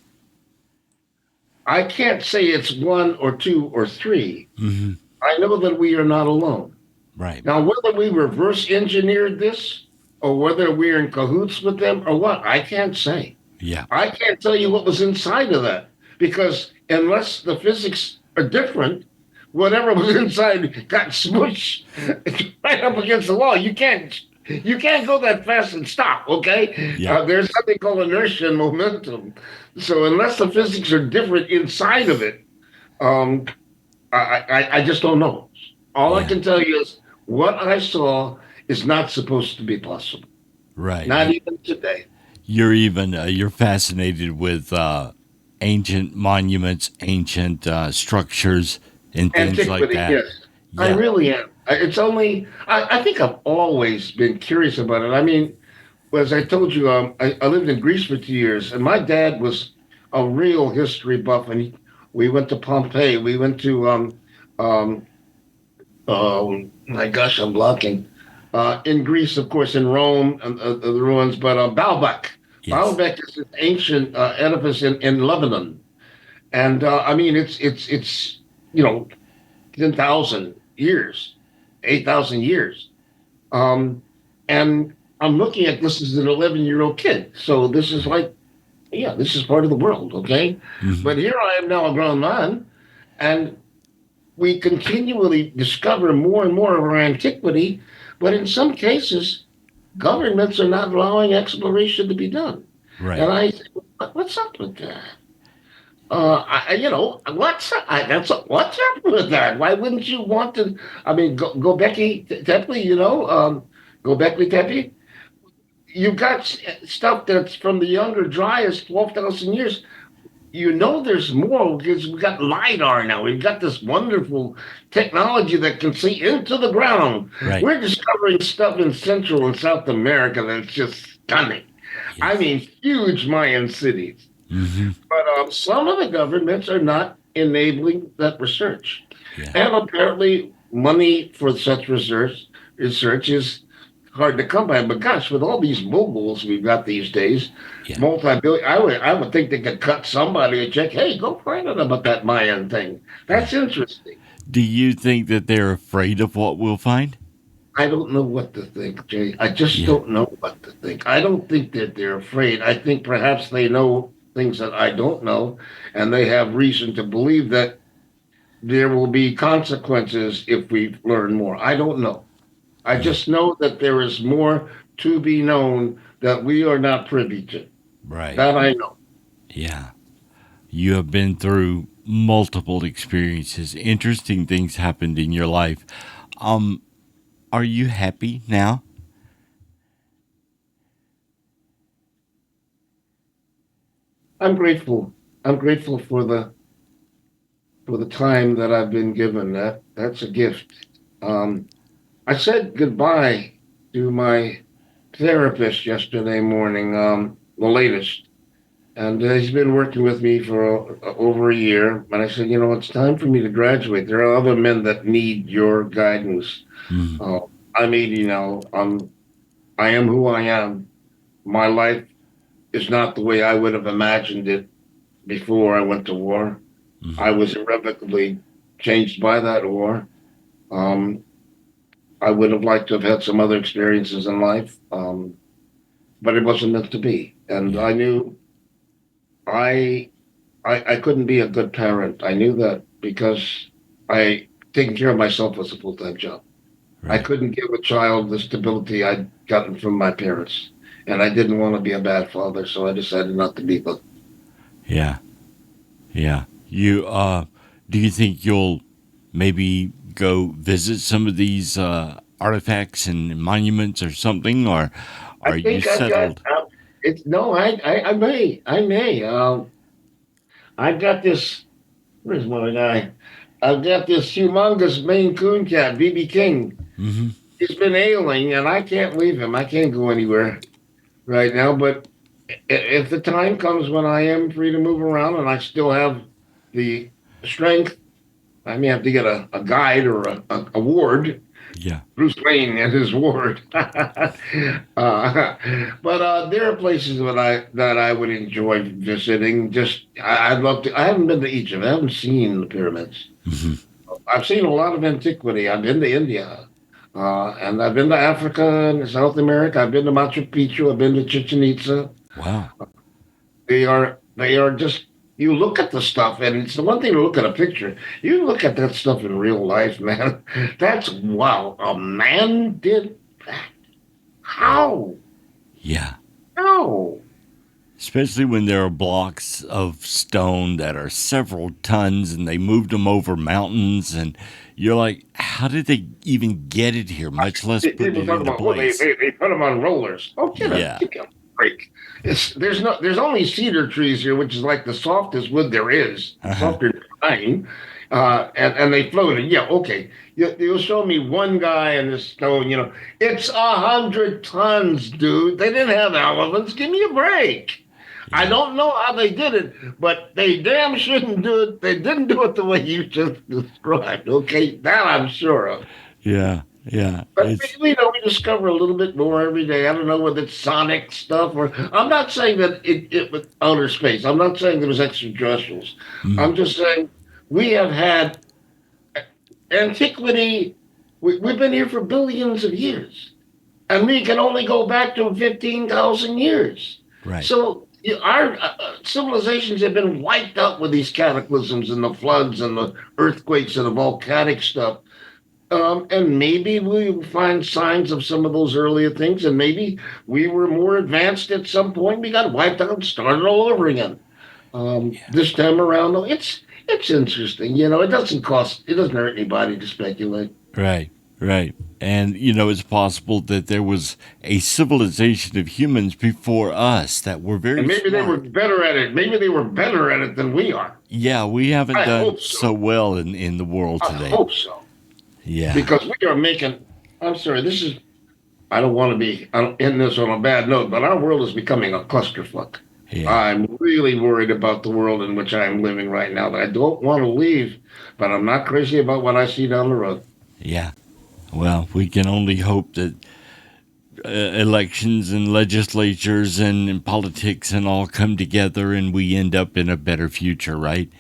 C: I can't say it's one or two or three. Mm-hmm. I know that we are not alone.
B: Right.
C: Now, whether we reverse engineered this or whether we're in cahoots with them or what, I can't say.
B: Yeah.
C: I can't tell you what was inside of that, because unless the physics are different, whatever was inside got smushed right up against the wall. You can't go that fast and stop, okay?
B: Yeah.
C: There's something called inertia and momentum. So unless the physics are different inside of it, I just don't know. All I can tell you is what I saw is not supposed to be possible.
B: Right.
C: Not even today.
B: You're fascinated with ancient monuments, ancient structures, and things
C: Antiquity,
B: like that.
C: Yes. Yeah. I really am. It's only, I think I've always been curious about it. I mean, as I told you, I lived in Greece for 2 years, and my dad was a real history buff, and we went to Pompeii. We went to, my gosh, I'm blocking. In Greece, of course, in Rome, the ruins, but Baalbek. Yes. Baalbek is an ancient edifice in Lebanon. And I mean, it's 10,000 years. 8,000 years. And I'm looking at this as an 11-year-old kid. So this is like, this is part of the world, okay? Mm-hmm. But here I am now, a grown man, and we continually discover more and more of our antiquity, but in some cases, governments are not allowing exploration to be done.
B: Right.
C: And I say, what's up with that? What's up with that? Why wouldn't you want to? I mean, Gobekli Tepe, Gobekli Tepe. You've got stuff that's from the Younger Dryas, 12,000 years. There's more because we've got LiDAR now. We've got this wonderful technology that can see into the ground.
B: Right.
C: We're discovering stuff in Central and South America that's just stunning. Yes. I mean, huge Mayan cities. Mm-hmm. But some of the governments are not enabling that research. Yeah. And apparently money for such research research is hard to come by. But gosh, with all these moguls we've got these days,
B: Yeah.
C: multi-billion, I would think they could cut somebody a check. Hey, go find out about that Mayan thing. That's interesting.
B: Do you think that they're afraid of what we'll find?
C: I don't know what to think, Jay. I just
B: Yeah.
C: don't know what to think. I don't think that they're afraid. I think perhaps they know things that I don't know, and they have reason to believe that there will be consequences if we learn more. I don't know. I
B: Yeah.
C: just know that there is more to be known that we are not privy to.
B: Right.
C: That I know.
B: Yeah. You have been through multiple experiences. Interesting things happened in your life. Um, are you happy now?
C: I'm grateful. I'm grateful for the time that I've been given. That's a gift. Um, I said goodbye to my therapist yesterday morning, the latest, and he's been working with me for over a year. And I said, it's time for me to graduate. There are other men that need your guidance.
B: Mm,
C: Uh, I'm 80 now. I am who I am. My life is not the way I would have imagined it before I went to war. I
B: mm,
C: was irrevocably changed by that war. Um, I would have liked to have had some other experiences in life, but it wasn't meant to be. And
B: yeah.
C: I knew I, I couldn't be a good parent. I knew that because I taking care of myself was a full time job. I
B: Right.
C: couldn't give a child the stability I'd gotten from my parents, and I didn't want to be a bad father, so I decided not to be. But
B: Yeah. Yeah. Do you think you'll maybe go visit some of these artifacts and monuments or something, or
C: I
B: are you
C: think I've got.
B: settled?
C: It's no, I may, I may. I've got this. Where's my guy? I've got this humongous Maine Coon cat, BB King.
B: Hmm.
C: He's been ailing, and I can't leave him. I can't go anywhere right now. But if the time comes when I am free to move around and I still have the strength, I may have to get a guide or a ward.
B: Yeah.
C: Bruce Wayne and his ward. But there are places that I would enjoy visiting. I'd love to. I haven't been to each of them. I haven't seen the pyramids.
B: Hmm.
C: I've seen a lot of antiquity. I've been to India, and I've been to Africa and South America. I've been to Machu Picchu. I've been to Chichen Itza.
B: Wow.
C: They are just. You look at the stuff, and it's the one thing to look at a picture. You look at that stuff in real life, man. That's wow. A man did that. How?
B: Yeah.
C: How?
B: Especially when there are blocks of stone that are several tons and they moved them over mountains, and you're like, how did they even get it here, much less put
C: People
B: it
C: talk
B: into
C: about well, they,
B: place?
C: they they put them on rollers. Oh,
B: Yeah.
C: give me a break. There's only cedar trees here, which is like the softest wood there is,
B: Uh-huh.
C: softer than pine, and they floated. Yeah, okay. You'll show me one guy in this stone. It's 100 tons, dude. They didn't have elephants. Give me a break. I
B: Yeah.
C: don't know how they did it, but they damn shouldn't do it. They didn't do it the way you just described. Okay, that I'm sure of.
B: Yeah. Yeah.
C: But we discover a little bit more every day. I don't know whether it's sonic stuff or I'm not saying that it was outer space. I'm not saying there was extraterrestrials.
B: Mm,
C: I'm just saying we have had antiquity. We've been here for billions of years, and we can only go back to 15,000 years.
B: right.
C: So our civilizations have been wiped out with these cataclysms and the floods and the earthquakes and the volcanic stuff. And maybe we will find signs of some of those earlier things, and maybe we were more advanced at some point. We got wiped out and started all over again.
B: Yeah.
C: This time around, though, it's interesting. It doesn't hurt anybody to speculate.
B: Right. Right. And, it's possible that there was a civilization of humans before us that were
C: And
B: very
C: maybe they were
B: smart.
C: better at it. Maybe they were better at it than we are.
B: Yeah, we haven't
C: I
B: done
C: hope
B: so
C: so.
B: well in the world
C: I
B: today.
C: hope so.
B: Yeah.
C: Because we are making. I'm sorry. I don't want to be in this on a bad note, but our world is becoming a clusterfuck.
B: Yeah.
C: I'm really worried about the world in which I'm living right now. That I don't want to leave, but I'm not crazy about what I see down the road.
B: Yeah. Well, we can only hope that elections and legislatures and politics and all come together and we end up in a better future, right?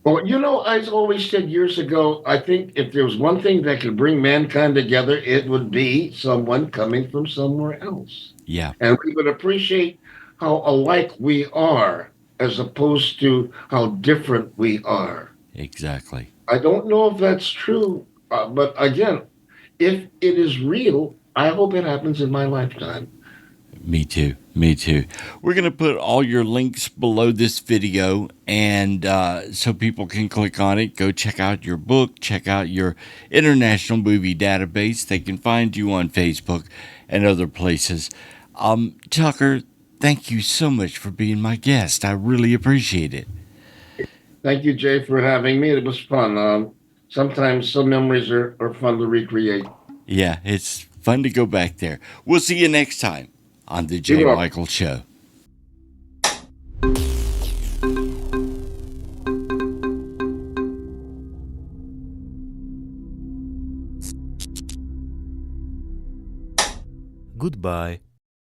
C: Well, I always said years ago, I think if there was one thing that could bring mankind together, it would be someone coming from somewhere else.
B: Yeah,
C: And we would appreciate how alike we are as opposed to how different we are.
B: exactly.
C: I don't know if that's true, but again, if it is real, I hope it happens in my lifetime.
B: Me too. Me too. We're going to put all your links below this video and so people can click on it. Go check out your book, check out your international movie database. They can find you on Facebook and other places. Tucker, thank you so much for being my guest. I really appreciate it.
C: Thank you, Jay, for having me. It was fun. Sometimes some memories are fun to recreate.
B: Yeah, it's fun to go back there. We'll see you next time on The
C: We
B: J.
C: will.
B: Michael Show.
D: Goodbye.